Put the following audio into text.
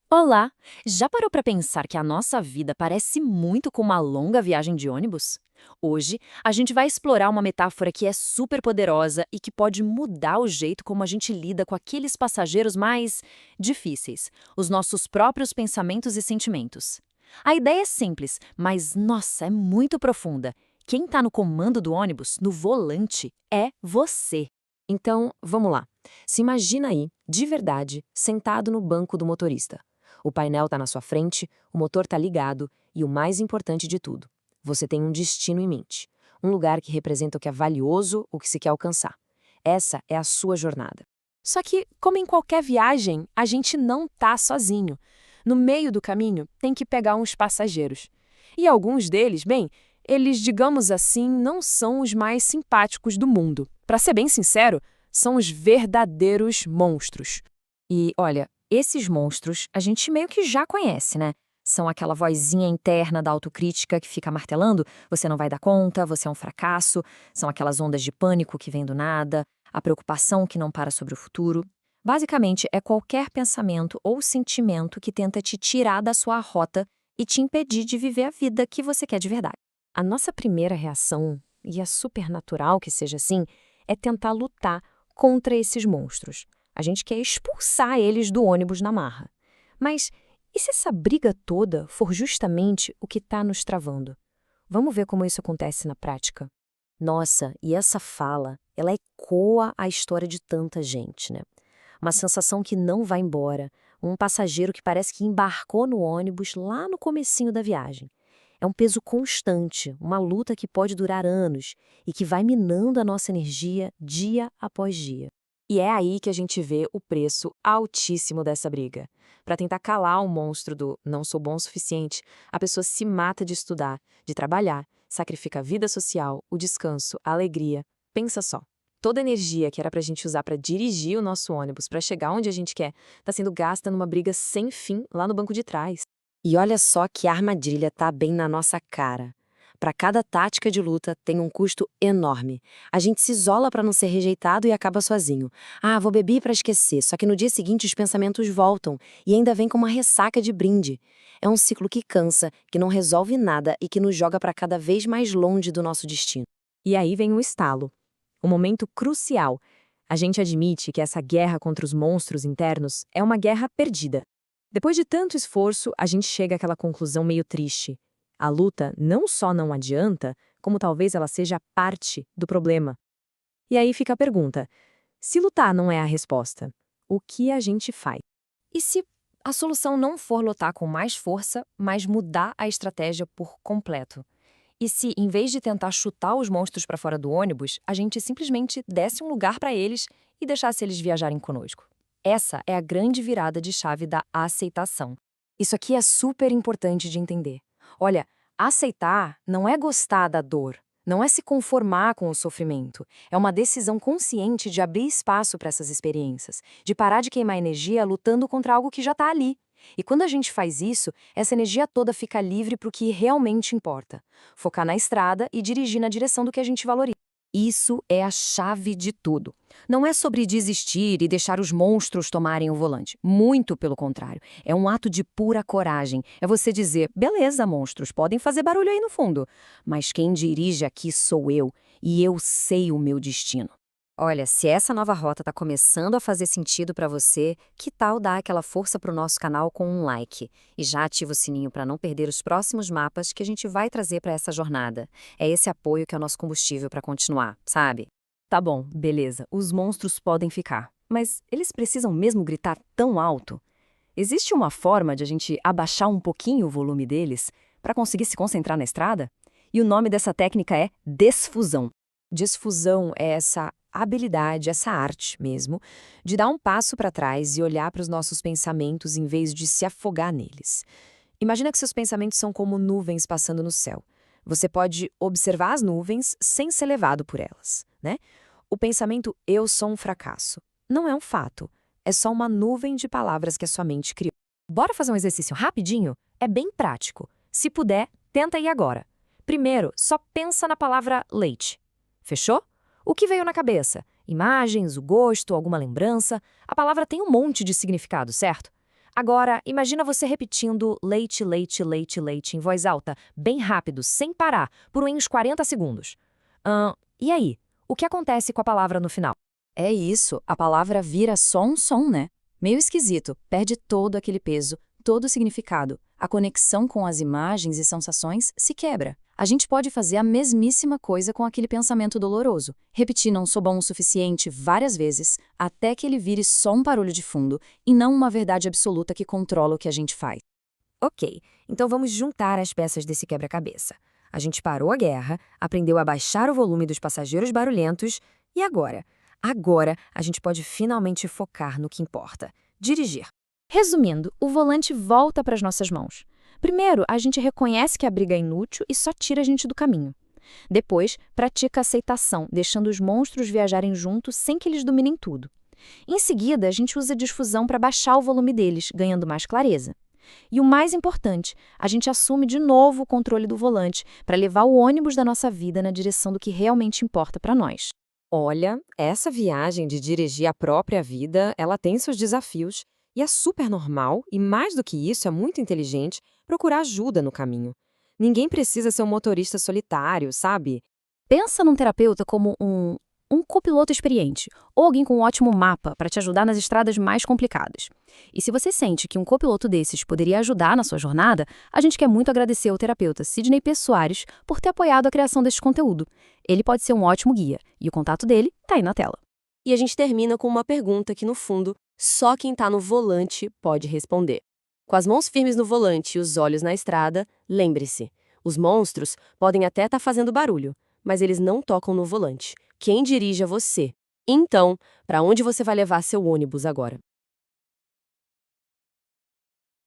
Olá! Já parou para pensar que a nossa vida parece muito com uma longa viagem de ônibus? Hoje, a gente vai explorar uma metáfora que é super poderosa e que pode mudar o jeito como a gente lida com aqueles passageiros mais difíceis, os nossos próprios pensamentos e sentimentos. A ideia é simples, mas nossa, é muito profunda. Quem está no comando do ônibus, no volante, é você. Então, vamos lá. Se imagina aí, de verdade, sentado no banco do motorista. O painel está na sua frente, o motor está ligado e o mais importante de tudo, você tem um destino em mente. Um lugar que representa o que é valioso, o que se quer alcançar. Essa é a sua jornada. Só que, como em qualquer viagem, a gente não tá sozinho. No meio do caminho, tem que pegar uns passageiros. E alguns deles, bem, eles, digamos assim, não são os mais simpáticos do mundo. Para ser bem sincero, são os verdadeiros monstros. E, olha, esses monstros a gente meio que já conhece, né? São aquela vozinha interna da autocrítica que fica martelando: você não vai dar conta, você é um fracasso. São aquelas ondas de pânico que vêm do nada, a preocupação que não para sobre o futuro. Basicamente, é qualquer pensamento ou sentimento que tenta te tirar da sua rota e te impedir de viver a vida que você quer de verdade. A nossa primeira reação, e é super natural que seja assim, é tentar lutar contra esses monstros. A gente quer expulsar eles do ônibus na marra. Mas e se essa briga toda for justamente o que está nos travando? Vamos ver como isso acontece na prática. Nossa, e essa fala, ela ecoa a história de tanta gente, né? Uma sensação que não vai embora, um passageiro que parece que embarcou no ônibus lá no comecinho da viagem. É um peso constante, uma luta que pode durar anos e que vai minando a nossa energia dia após dia. E é aí que a gente vê o preço altíssimo dessa briga. Para tentar calar o monstro do não sou bom o suficiente, a pessoa se mata de estudar, de trabalhar, sacrifica a vida social, o descanso, a alegria. Pensa só. Toda a energia que era para a gente usar para dirigir o nosso ônibus, para chegar onde a gente quer, está sendo gasta numa briga sem fim lá no banco de trás. E olha só que a armadilha tá bem na nossa cara. Para cada tática de luta tem um custo enorme. A gente se isola para não ser rejeitado e acaba sozinho. Ah, vou beber para esquecer, só que no dia seguinte os pensamentos voltam e ainda vem com uma ressaca de brinde. É um ciclo que cansa, que não resolve nada e que nos joga para cada vez mais longe do nosso destino. E aí vem o estalo, o momento crucial. A gente admite que essa guerra contra os monstros internos é uma guerra perdida. Depois de tanto esforço, a gente chega àquela conclusão meio triste. A luta não só não adianta, como talvez ela seja parte do problema. E aí fica a pergunta: se lutar não é a resposta, o que a gente faz? E se a solução não for lutar com mais força, mas mudar a estratégia por completo? E se, em vez de tentar chutar os monstros para fora do ônibus, a gente simplesmente desse um lugar para eles e deixasse eles viajarem conosco? Essa é a grande virada de chave da aceitação. Isso aqui é super importante de entender. Olha, aceitar não é gostar da dor, não é se conformar com o sofrimento. É uma decisão consciente de abrir espaço para essas experiências, de parar de queimar energia lutando contra algo que já está ali. E quando a gente faz isso, essa energia toda fica livre para o que realmente importa. Focar na estrada e dirigir na direção do que a gente valoriza. Isso é a chave de tudo. Não é sobre desistir e deixar os monstros tomarem o volante. Muito pelo contrário. É um ato de pura coragem. É você dizer: beleza, monstros, podem fazer barulho aí no fundo. Mas quem dirige aqui sou eu. E eu sei o meu destino. Olha, se essa nova rota está começando a fazer sentido para você, que tal dar aquela força para o nosso canal com um like? E já ativa o sininho para não perder os próximos mapas que a gente vai trazer para essa jornada. É esse apoio que é o nosso combustível para continuar, sabe? Tá bom, beleza, os monstros podem ficar. Mas eles precisam mesmo gritar tão alto? Existe uma forma de a gente abaixar um pouquinho o volume deles para conseguir se concentrar na estrada? E o nome dessa técnica é desfusão. Desfusão é essa habilidade, essa arte mesmo, de dar um passo para trás e olhar para os nossos pensamentos em vez de se afogar neles. Imagina que seus pensamentos são como nuvens passando no céu. Você pode observar as nuvens sem ser levado por elas, né? O pensamento "eu sou um fracasso" não é um fato, é só uma nuvem de palavras que a sua mente criou. Bora fazer um exercício rapidinho? É bem prático. Se puder, tenta aí agora. Primeiro, só pensa na palavra leite. Fechou? O que veio na cabeça? Imagens, o gosto, alguma lembrança? A palavra tem um monte de significado, certo? Agora, imagina você repetindo leite, leite, leite, leite em voz alta, bem rápido, sem parar, por uns 40 segundos. E aí? O que acontece com a palavra no final? É isso, a palavra vira só um som, né? Meio esquisito, perde todo aquele peso, todo o significado. A conexão com as imagens e sensações se quebra. A gente pode fazer a mesmíssima coisa com aquele pensamento doloroso. Repetir não sou bom o suficiente várias vezes, até que ele vire só um barulho de fundo e não uma verdade absoluta que controla o que a gente faz. Ok, então vamos juntar as peças desse quebra-cabeça. A gente parou a guerra, aprendeu a baixar o volume dos passageiros barulhentos e agora? Agora a gente pode finalmente focar no que importa: dirigir. Resumindo, o volante volta para as nossas mãos. Primeiro, a gente reconhece que a briga é inútil e só tira a gente do caminho. Depois, pratica a aceitação, deixando os monstros viajarem juntos sem que eles dominem tudo. Em seguida, a gente usa a difusão para baixar o volume deles, ganhando mais clareza. E o mais importante, a gente assume de novo o controle do volante para levar o ônibus da nossa vida na direção do que realmente importa para nós. Olha, essa viagem de dirigir a própria vida, ela tem seus desafios. E é super normal, e mais do que isso, é muito inteligente, procurar ajuda no caminho. Ninguém precisa ser um motorista solitário, sabe? Pensa num terapeuta como um copiloto experiente, ou alguém com um ótimo mapa para te ajudar nas estradas mais complicadas. E se você sente que um copiloto desses poderia ajudar na sua jornada, a gente quer muito agradecer ao terapeuta Sidney P. Soares por ter apoiado a criação deste conteúdo. Ele pode ser um ótimo guia, e o contato dele está aí na tela. E a gente termina com uma pergunta que, no fundo, só quem está no volante pode responder. Com as mãos firmes no volante e os olhos na estrada, lembre-se, os monstros podem até estar fazendo barulho, mas eles não tocam no volante. Quem dirige é você. Então, para onde você vai levar seu ônibus agora?